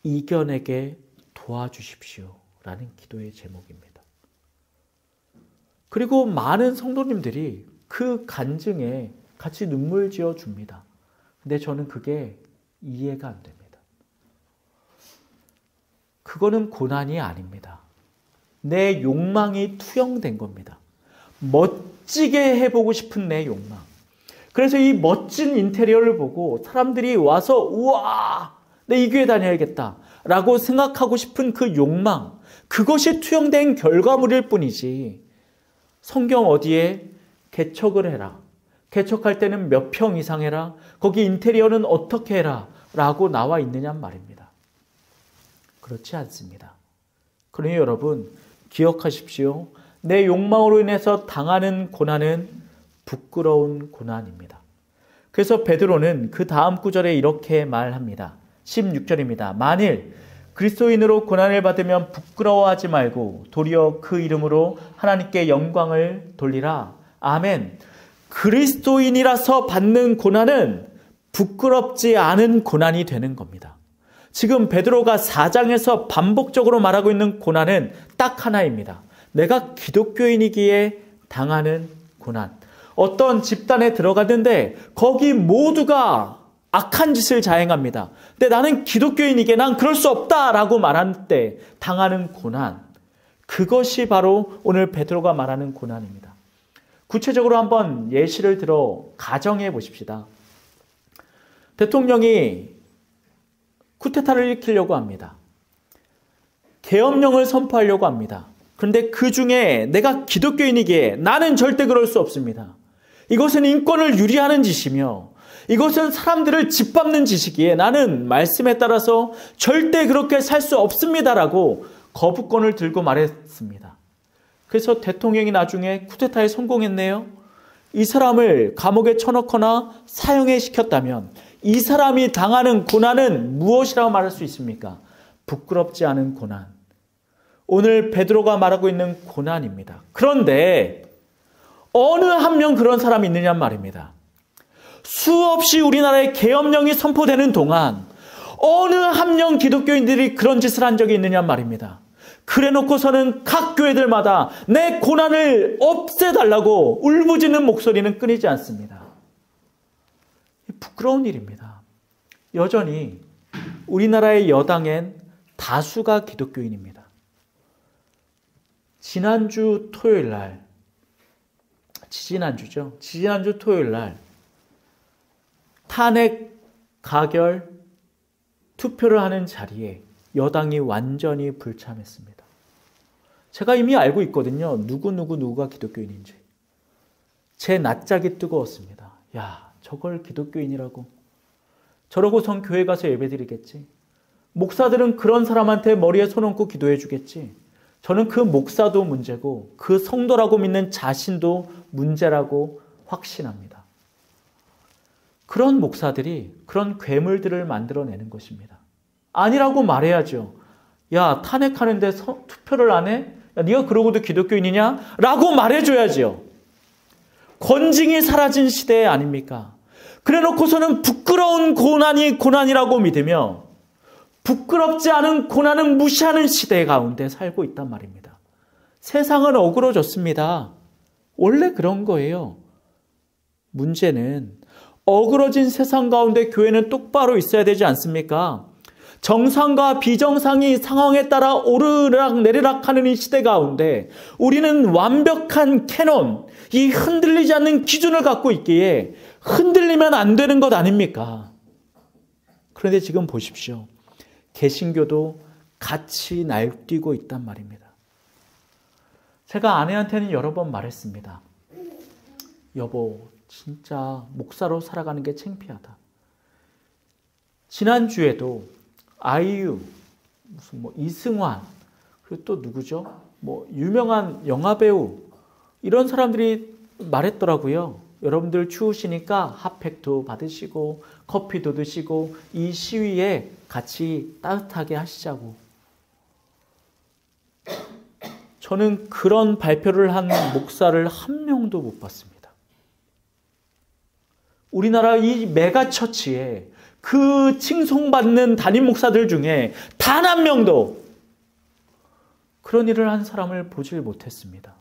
이겨내게 도와주십시오 라는 기도의 제목입니다. 그리고 많은 성도님들이 그 간증에 같이 눈물 지어 줍니다. 근데 저는 그게 이해가 안 됩니다. 그거는 고난이 아닙니다. 내 욕망이 투영된 겁니다. 멋지게 해보고 싶은 내 욕망. 그래서 이 멋진 인테리어를 보고 사람들이 와서 우와, 내 이 교회 다녀야겠다 라고 생각하고 싶은 그 욕망, 그것이 투영된 결과물일 뿐이지 성경 어디에 개척을 해라. 개척할 때는 몇 평 이상 해라. 거기 인테리어는 어떻게 해라 라고 나와 있느냐 말입니다. 그렇지 않습니다. 그러니 여러분 기억하십시오. 내 욕망으로 인해서 당하는 고난은 부끄러운 고난입니다. 그래서 베드로는 그 다음 구절에 이렇게 말합니다. 16절입니다. 만일 그리스도인으로 고난을 받으면 부끄러워하지 말고 도리어 그 이름으로 하나님께 영광을 돌리라. 아멘. 그리스도인이라서 받는 고난은 부끄럽지 않은 고난이 되는 겁니다. 지금 베드로가 4장에서 반복적으로 말하고 있는 고난은 딱 하나입니다. 내가 기독교인이기에 당하는 고난. 어떤 집단에 들어갔는데 거기 모두가 악한 짓을 자행합니다. 근데 나는 기독교인이기에 난 그럴 수 없다라고 말할 때 당하는 고난. 그것이 바로 오늘 베드로가 말하는 고난입니다. 구체적으로 한번 예시를 들어 가정해 보십시다. 대통령이 쿠데타를 일으키려고 합니다. 계엄령을 선포하려고 합니다. 그런데 그 중에 내가 기독교인이기에 나는 절대 그럴 수 없습니다. 이것은 인권을 유리하는 짓이며 이것은 사람들을 짓밟는 짓이기에 나는 말씀에 따라서 절대 그렇게 살 수 없습니다라고 거부권을 들고 말했습니다. 그래서 대통령이 나중에 쿠데타에 성공했네요. 이 사람을 감옥에 쳐넣거나 사형에 시켰다면 이 사람이 당하는 고난은 무엇이라고 말할 수 있습니까? 부끄럽지 않은 고난. 오늘 베드로가 말하고 있는 고난입니다. 그런데 어느 한 명 그런 사람이 있느냐 말입니다. 수없이 우리나라에 계엄령이 선포되는 동안 어느 한 명 기독교인들이 그런 짓을 한 적이 있느냐 말입니다. 그래 놓고서는 각 교회들마다 내 고난을 없애달라고 울부짖는 목소리는 끊이지 않습니다. 부끄러운 일입니다. 여전히 우리나라의 여당엔 다수가 기독교인입니다. 지난주 토요일 날, 지난주 토요일 날 탄핵 가결 투표를 하는 자리에 여당이 완전히 불참했습니다. 제가 이미 알고 있거든요. 누구가 기독교인인지. 제 낯짝이 뜨거웠습니다. 야, 저걸 기독교인이라고. 저러고선 교회 가서 예배드리겠지. 목사들은 그런 사람한테 머리에 손 얹고 기도해 주겠지. 저는 그 목사도 문제고 그 성도라고 믿는 자신도 문제라고 확신합니다. 그런 목사들이 그런 괴물들을 만들어내는 것입니다. 아니라고 말해야죠. 야, 탄핵하는데 투표를 안 해? 야, 네가 그러고도 기독교인이냐? 라고 말해줘야죠. 권징이 사라진 시대 아닙니까? 그래 놓고서는 부끄러운 고난이 고난이라고 믿으며 부끄럽지 않은 고난은 무시하는 시대 가운데 살고 있단 말입니다. 세상은 어그러졌습니다. 원래 그런 거예요. 문제는 어그러진 세상 가운데 교회는 똑바로 있어야 되지 않습니까? 정상과 비정상이 상황에 따라 오르락 내리락 하는 이 시대 가운데 우리는 완벽한 캐논, 이 흔들리지 않는 기준을 갖고 있기에 흔들리면 안 되는 것 아닙니까? 그런데 지금 보십시오. 개신교도 같이 날뛰고 있단 말입니다. 제가 아내한테는 여러 번 말했습니다. 여보, 진짜 목사로 살아가는 게 창피하다. 지난주에도 아이유, 무슨 이승환, 그리고 또 누구죠? 유명한 영화배우, 이런 사람들이 말했더라고요. 여러분들 추우시니까 핫팩도 받으시고 커피도 드시고 이 시위에 같이 따뜻하게 하시자고. 저는 그런 발표를 한 목사를 한 명도 못 봤습니다. 우리나라 이 메가처치에 그 칭송받는 담임 목사들 중에 단 한 명도 그런 일을 한 사람을 보질 못했습니다.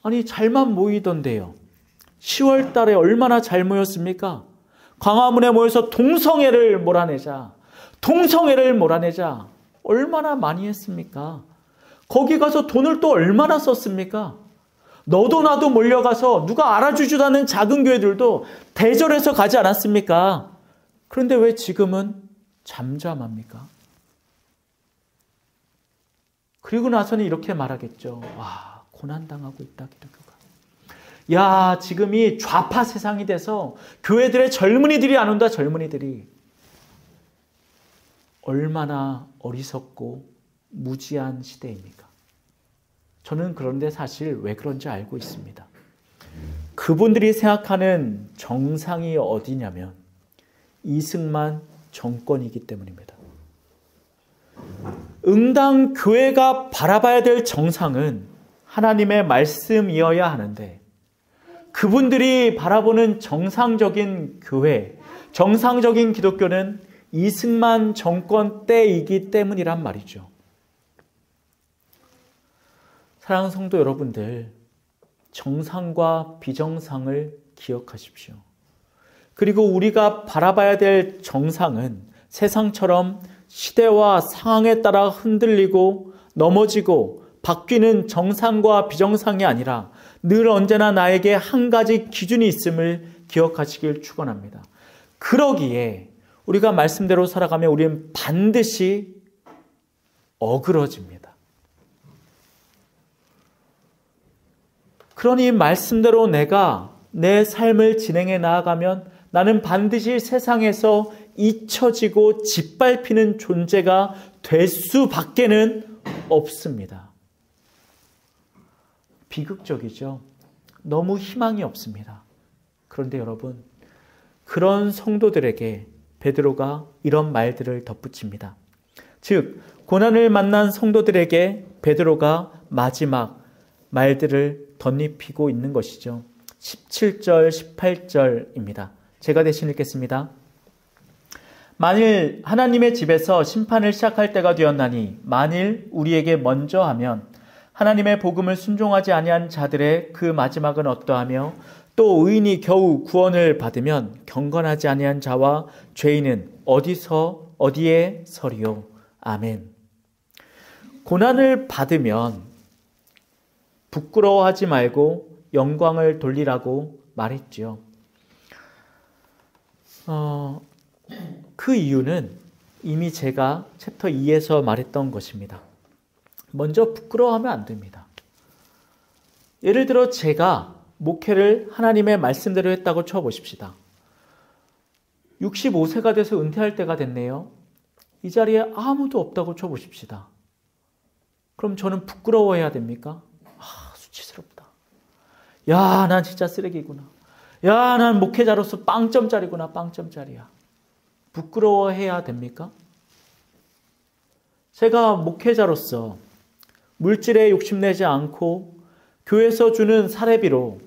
아니, 잘만 모이던데요. 10월 달에 얼마나 잘 모였습니까? 광화문에 모여서 동성애를 몰아내자. 얼마나 많이 했습니까? 거기 가서 돈을 또 얼마나 썼습니까? 너도 나도 몰려가서 누가 알아주지도 않는 작은 교회들도 대절해서 가지 않았습니까? 그런데 왜 지금은 잠잠합니까? 그리고 나서는 이렇게 말하겠죠. 와, 고난당하고 있다, 기독교가. 야, 지금 이 좌파 세상이 돼서 교회들의 젊은이들이 안 온다, 젊은이들이. 얼마나 어리석고 무지한 시대입니까? 저는 그런데 사실 왜 그런지 알고 있습니다. 그분들이 생각하는 정상이 어디냐면 이승만 정권이기 때문입니다. 응당 교회가 바라봐야 될 정상은 하나님의 말씀이어야 하는데 그분들이 바라보는 정상적인 교회, 정상적인 기독교는 이승만 정권 때이기 때문이란 말이죠. 사랑하는 성도 여러분들, 정상과 비정상을 기억하십시오. 그리고 우리가 바라봐야 될 정상은 세상처럼 시대와 상황에 따라 흔들리고 넘어지고 바뀌는 정상과 비정상이 아니라 늘 언제나 나에게 한 가지 기준이 있음을 기억하시길 축원합니다. 그러기에 우리가 말씀대로 살아가면 우리는 반드시 어그러집니다. 그러니 말씀대로 내가 내 삶을 진행해 나아가면 나는 반드시 세상에서 잊혀지고 짓밟히는 존재가 될 수밖에는 없습니다. 비극적이죠. 너무 희망이 없습니다. 그런데 여러분, 그런 성도들에게 베드로가 이런 말들을 덧붙입니다. 즉, 고난을 만난 성도들에게 베드로가 마지막 말들을 덧입히고 있는 것이죠. 17절, 18절입니다. 제가 대신 읽겠습니다. 만일 하나님의 집에서 심판을 시작할 때가 되었나니 만일 우리에게 먼저 하면 하나님의 복음을 순종하지 아니한 자들의 그 마지막은 어떠하며 또 의인이 겨우 구원을 받으면 경건하지 아니한 자와 죄인은 어디에 서리요. 아멘. 고난을 받으면 부끄러워하지 말고 영광을 돌리라고 말했죠. 그 이유는 이미 제가 챕터 2에서 말했던 것입니다. 먼저 부끄러워하면 안 됩니다. 예를 들어 제가 목회를 하나님의 말씀대로 했다고 쳐보십시다. 65세가 돼서 은퇴할 때가 됐네요. 이 자리에 아무도 없다고 쳐보십시다. 그럼 저는 부끄러워해야 됩니까? 수치스럽다. 야, 난 진짜 쓰레기구나. 야, 난 목회자로서 빵점짜리구나. 빵점짜리야. 부끄러워해야 됩니까? 제가 목회자로서 물질에 욕심내지 않고 교회에서 주는 사례비로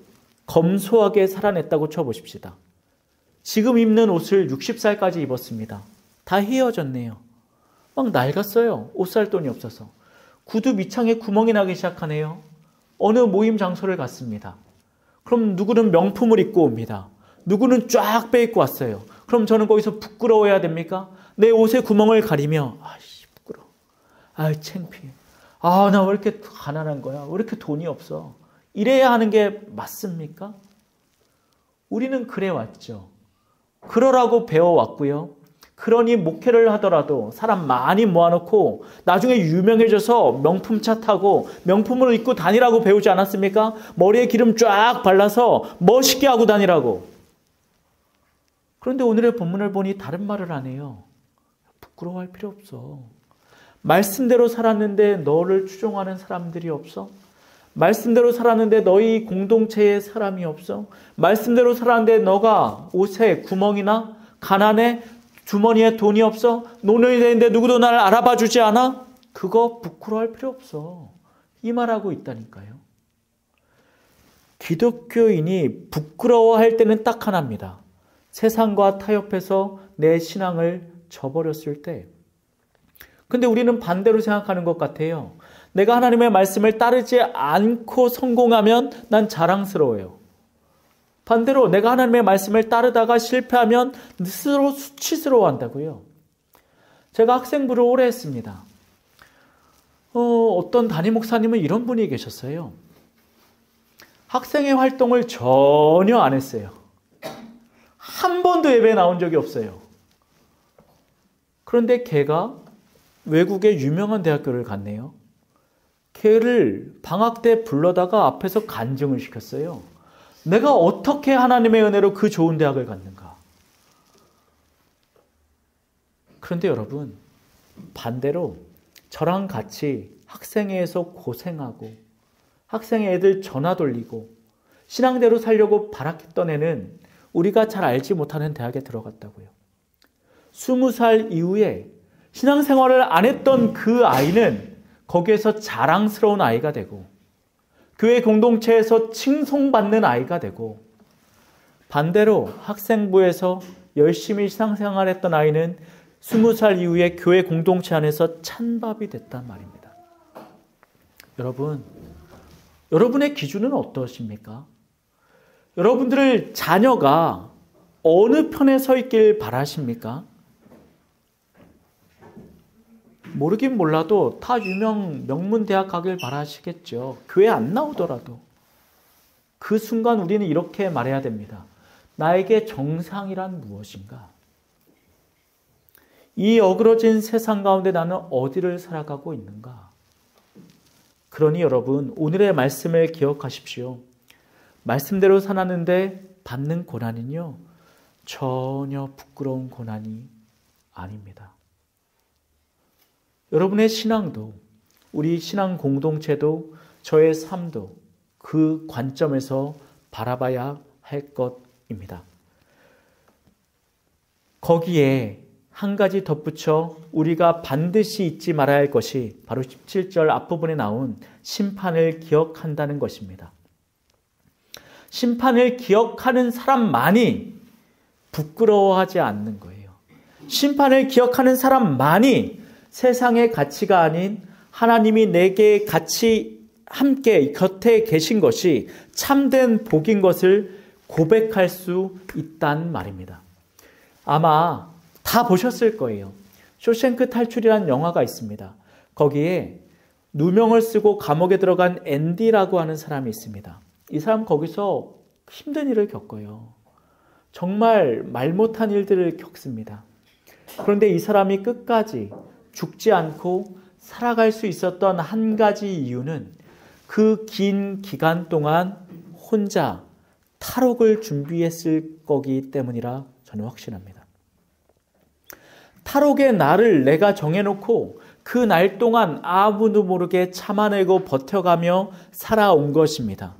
검소하게 살아냈다고 쳐보십시다. 지금 입는 옷을 60살까지 입었습니다. 다 헤어졌네요. 막 낡았어요. 옷 살 돈이 없어서. 구두 밑창에 구멍이 나기 시작하네요. 어느 모임 장소를 갔습니다. 그럼 누구는 명품을 입고 옵니다. 누구는 쫙 빼입고 왔어요. 그럼 저는 거기서 부끄러워해야 됩니까? 내 옷에 구멍을 가리며 부끄러워. 창피해. 나 왜 이렇게 가난한 거야? 왜 이렇게 돈이 없어? 이래야 하는 게 맞습니까? 우리는 그래 왔죠. 그러라고 배워왔고요. 그러니 목회를 하더라도 사람 많이 모아놓고 나중에 유명해져서 명품차 타고 명품을 입고 다니라고 배우지 않았습니까? 머리에 기름 쫙 발라서 멋있게 하고 다니라고. 그런데 오늘의 본문을 보니 다른 말을 안 해요. 부끄러워할 필요 없어. 말씀대로 살았는데 너를 추종하는 사람들이 없어? 말씀대로 살았는데 너희 공동체에 사람이 없어? 말씀대로 살았는데 너가 옷에 구멍이나 가난해? 주머니에 돈이 없어? 노년이 되는데 누구도 나를 알아봐 주지 않아? 그거 부끄러워할 필요 없어. 이 말하고 있다니까요. 기독교인이 부끄러워할 때는 딱 하나입니다. 세상과 타협해서 내 신앙을 저버렸을 때. 근데 우리는 반대로 생각하는 것 같아요. 내가 하나님의 말씀을 따르지 않고 성공하면 난 자랑스러워요. 반대로 내가 하나님의 말씀을 따르다가 실패하면 스스로 수치스러워한다고요. 제가 학생부를 오래 했습니다. 어떤 담임 목사님은 이런 분이 계셨어요. 학생의 활동을 전혀 안 했어요. 한 번도 예배에 나온 적이 없어요. 그런데 걔가 외국의 유명한 대학교를 갔네요. 걔를 방학 때 불러다가 앞에서 간증을 시켰어요. 내가 어떻게 하나님의 은혜로 그 좋은 대학을 갔는가. 그런데 여러분, 반대로 저랑 같이 학생회에서 고생하고 학생회 애들 전화 돌리고 신앙대로 살려고 발악했던 애는 우리가 잘 알지 못하는 대학에 들어갔다고요. 20살 이후에 신앙생활을 안 했던 그 아이는 거기에서 자랑스러운 아이가 되고 교회 공동체에서 칭송받는 아이가 되고 반대로 학생부에서 열심히 신앙생활했던 아이는 20살 이후에 교회 공동체 안에서 찬밥이 됐단 말입니다. 여러분, 여러분의 기준은 어떠십니까? 여러분들의 자녀가 어느 편에 서 있길 바라십니까? 모르긴 몰라도 다 유명 명문 대학 가길 바라시겠죠. 교회 안 나오더라도. 그 순간 우리는 이렇게 말해야 됩니다. 나에게 정상이란 무엇인가? 이 어그러진 세상 가운데 나는 어디를 살아가고 있는가? 그러니 여러분, 오늘의 말씀을 기억하십시오. 말씀대로 살았는데 받는 고난은요, 전혀 부끄러운 고난이 아닙니다. 여러분의 신앙도, 우리 신앙 공동체도, 저의 삶도 그 관점에서 바라봐야 할 것입니다. 거기에 한 가지 덧붙여 우리가 반드시 잊지 말아야 할 것이 바로 17절 앞부분에 나온 심판을 기억한다는 것입니다. 심판을 기억하는 사람만이 부끄러워하지 않는 거예요. 심판을 기억하는 사람만이 세상의 가치가 아닌 하나님이 내게 같이 함께 곁에 계신 것이 참된 복인 것을 고백할 수 있단 말입니다. 아마 다 보셨을 거예요. 쇼생크 탈출이라는 영화가 있습니다. 거기에 누명을 쓰고 감옥에 들어간 앤디라고 하는 사람이 있습니다. 이 사람 거기서 힘든 일을 겪어요. 정말 말 못한 일들을 겪습니다. 그런데 이 사람이 끝까지 죽지 않고 살아갈 수 있었던 한 가지 이유는 그 긴 기간 동안 혼자 탈옥을 준비했을 거기 때문이라 저는 확신합니다. 탈옥의 날을 내가 정해놓고 그 날 동안 아무도 모르게 참아내고 버텨가며 살아온 것입니다.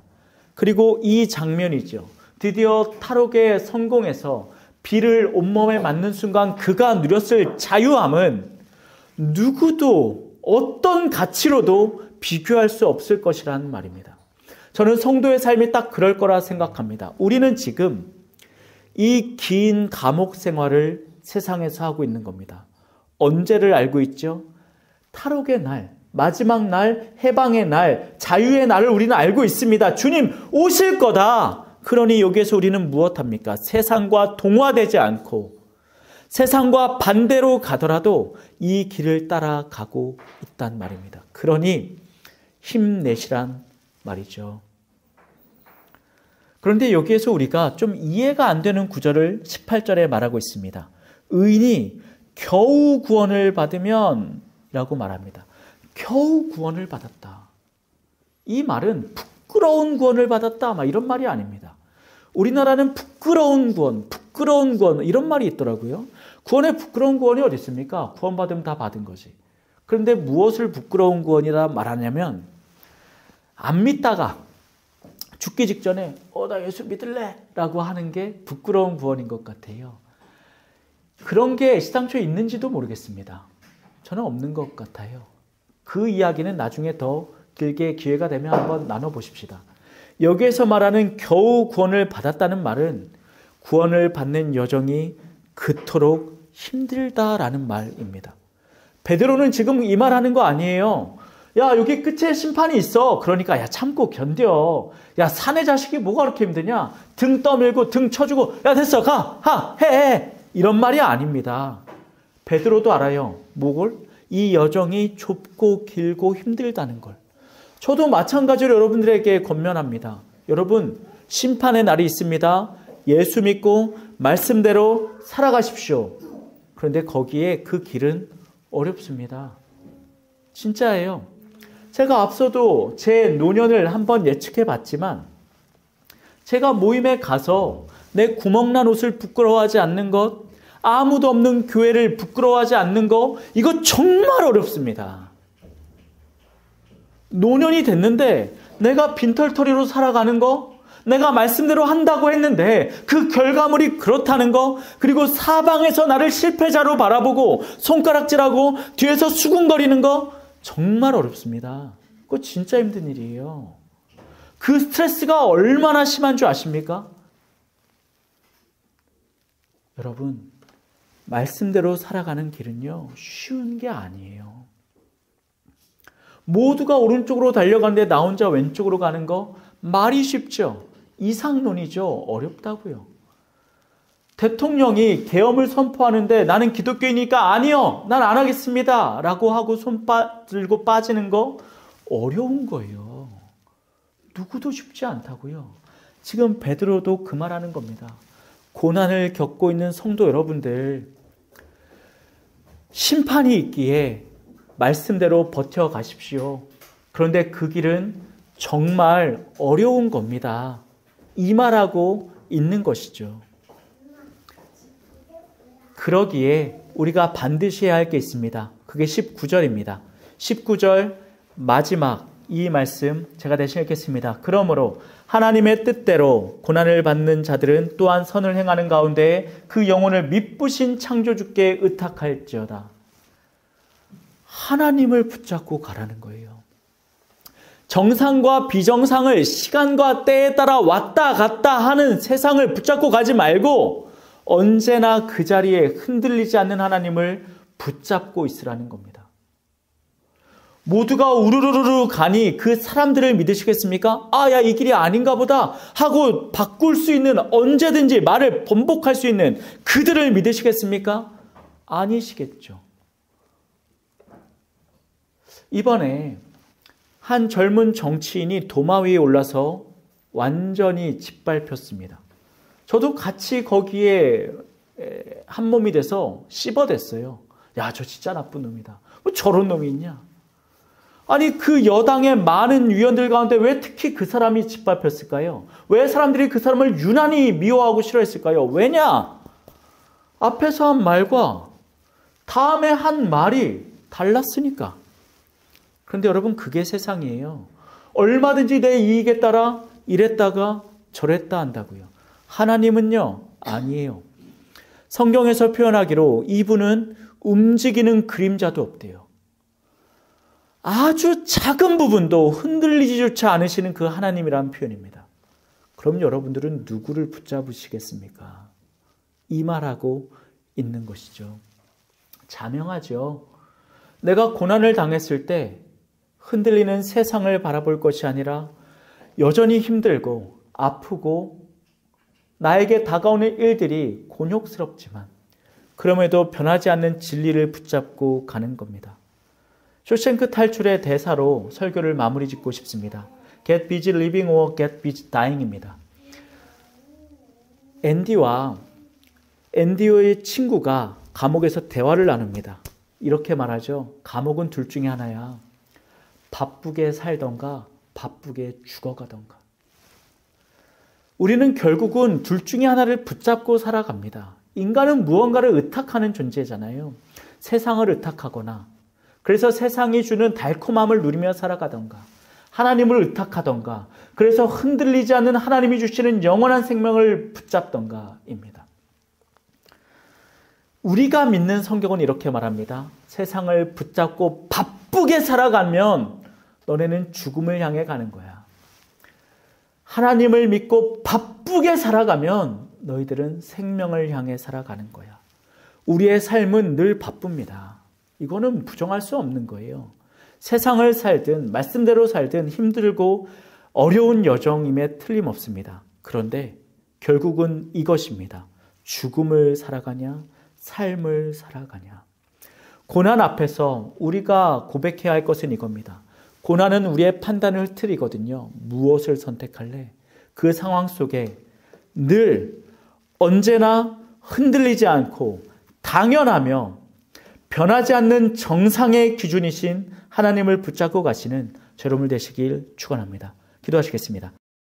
그리고 이 장면이죠. 드디어 탈옥에 성공해서 비를 온몸에 맞는 순간 그가 누렸을 자유함은 누구도 어떤 가치로도 비교할 수 없을 것이라는 말입니다. 저는 성도의 삶이 딱 그럴 거라 생각합니다. 우리는 지금 이 긴 감옥 생활을 세상에서 하고 있는 겁니다. 언제를 알고 있죠? 탈옥의 날, 마지막 날, 해방의 날, 자유의 날을 우리는 알고 있습니다. 주님 오실 거다. 그러니 여기에서 우리는 무엇합니까? 세상과 동화되지 않고 세상과 반대로 가더라도 이 길을 따라가고 있단 말입니다. 그러니 힘내시란 말이죠. 그런데 여기에서 우리가 좀 이해가 안 되는 구절을 18절에 말하고 있습니다. 의인이 겨우 구원을 받으면 라고 말합니다. 겨우 구원을 받았다. 이 말은 부끄러운 구원을 받았다 막 이런 말이 아닙니다. 우리나라는 부끄러운 구원 이런 말이 있더라고요. 구원에 부끄러운 구원이 어디 있습니까? 구원받으면 다 받은 거지. 그런데 무엇을 부끄러운 구원이라 말하냐면 안 믿다가 죽기 직전에 나 예수 믿을래 라고 하는 게 부끄러운 구원인 것 같아요. 그런 게 시당초에 있는지도 모르겠습니다. 저는 없는 것 같아요. 그 이야기는 나중에 더 길게 기회가 되면 한번 나눠보십시다. 여기에서 말하는 겨우 구원을 받았다는 말은 구원을 받는 여정이 그토록 힘들다라는 말입니다. 베드로는 지금 이 말하는 거 아니에요. 야, 여기 끝에 심판이 있어. 그러니까 야, 참고 견뎌. 야, 사내 자식이 뭐가 그렇게 힘드냐? 등 떠밀고 등 쳐주고 야, 됐어. 해. 이런 말이 아닙니다. 베드로도 알아요. 뭐걸? 이 여정이 좁고 길고 힘들다는 걸. 저도 마찬가지로 여러분들에게 권면합니다. 여러분, 심판의 날이 있습니다. 예수 믿고 말씀대로 살아가십시오. 그런데 거기에 그 길은 어렵습니다. 진짜예요. 제가 앞서도 제 노년을 한번 예측해 봤지만 제가 모임에 가서 내 구멍난 옷을 부끄러워하지 않는 것, 아무도 없는 교회를 부끄러워하지 않는 것, 이거 정말 어렵습니다. 노년이 됐는데 내가 빈털터리로 살아가는 거, 내가 말씀대로 한다고 했는데 그 결과물이 그렇다는 거, 그리고 사방에서 나를 실패자로 바라보고 손가락질하고 뒤에서 수군거리는 거 정말 어렵습니다. 그거 진짜 힘든 일이에요. 그 스트레스가 얼마나 심한 줄 아십니까? 여러분, 말씀대로 살아가는 길은요, 쉬운 게 아니에요. 모두가 오른쪽으로 달려가는데 나 혼자 왼쪽으로 가는 거 말이 쉽죠. 이상론이죠. 어렵다고요. 대통령이 계엄을 선포하는데 나는 기독교이니까 아니요, 난 안 하겠습니다 라고 하고 들고 빠지는 거 어려운 거예요. 누구도 쉽지 않다고요. 지금 베드로도 그 말하는 겁니다. 고난을 겪고 있는 성도 여러분들, 심판이 있기에 말씀대로 버텨가십시오. 그런데 그 길은 정말 어려운 겁니다. 이 말하고 있는 것이죠. 그러기에 우리가 반드시 해야 할 게 있습니다. 그게 19절입니다. 19절 마지막 이 말씀 제가 대신 읽겠습니다. 그러므로 하나님의 뜻대로 고난을 받는 자들은 또한 선을 행하는 가운데 그 영혼을 미쁘신 창조주께 의탁할지어다. 하나님을 붙잡고 가라는 거예요. 정상과 비정상을 시간과 때에 따라 왔다 갔다 하는 세상을 붙잡고 가지 말고 언제나 그 자리에 흔들리지 않는 하나님을 붙잡고 있으라는 겁니다. 모두가 우르르르 가니 그 사람들을 믿으시겠습니까? 아, 야, 이 길이 아닌가 보다 하고 바꿀 수 있는, 언제든지 말을 번복할 수 있는 그들을 믿으시겠습니까? 아니시겠죠. 이번에 한 젊은 정치인이 도마 위에 올라서 완전히 짓밟혔습니다. 저도 같이 거기에 한 몸이 돼서 씹어댔어요. 야, 저 진짜 나쁜 놈이다. 뭐 저런 놈이 있냐? 아니, 그 여당의 많은 위원들 가운데 왜 특히 그 사람이 짓밟혔을까요? 왜 사람들이 그 사람을 유난히 미워하고 싫어했을까요? 왜냐? 앞에서 한 말과 다음에 한 말이 달랐으니까. 그런데 여러분, 그게 세상이에요. 얼마든지 내 이익에 따라 이랬다가 저랬다 한다고요. 하나님은요, 아니에요. 성경에서 표현하기로 이분은 움직이는 그림자도 없대요. 아주 작은 부분도 흔들리지조차 않으시는 그 하나님이라는 표현입니다. 그럼 여러분들은 누구를 붙잡으시겠습니까? 이 말하고 있는 것이죠. 자명하죠. 내가 고난을 당했을 때 흔들리는 세상을 바라볼 것이 아니라 여전히 힘들고 아프고 나에게 다가오는 일들이 곤욕스럽지만 그럼에도 변하지 않는 진리를 붙잡고 가는 겁니다. 쇼생크 탈출의 대사로 설교를 마무리 짓고 싶습니다. Get busy living or get busy dying입니다. 앤디의 친구가 감옥에서 대화를 나눕니다. 이렇게 말하죠. 감옥은 둘 중에 하나야. 바쁘게 살던가 바쁘게 죽어가던가. 우리는 결국은 둘 중에 하나를 붙잡고 살아갑니다. 인간은 무언가를 의탁하는 존재잖아요. 세상을 의탁하거나, 그래서 세상이 주는 달콤함을 누리며 살아가던가, 하나님을 의탁하던가, 그래서 흔들리지 않는 하나님이 주시는 영원한 생명을 붙잡던가입니다. 우리가 믿는 성경은 이렇게 말합니다. 세상을 붙잡고 바쁘게 살아가면 너네는 죽음을 향해 가는 거야. 하나님을 믿고 바쁘게 살아가면 너희들은 생명을 향해 살아가는 거야. 우리의 삶은 늘 바쁩니다. 이거는 부정할 수 없는 거예요. 세상을 살든 말씀대로 살든 힘들고 어려운 여정임에 틀림없습니다. 그런데 결국은 이것입니다. 죽음을 살아가냐, 삶을 살아가냐. 고난 앞에서 우리가 고백해야 할 것은 이겁니다. 고난은 우리의 판단을 흐트리거든요. 무엇을 선택할래? 그 상황 속에 늘 언제나 흔들리지 않고 당연하며 변하지 않는 정상의 기준이신 하나님을 붙잡고 가시는 여러분 되시길 축원합니다. 기도하시겠습니다.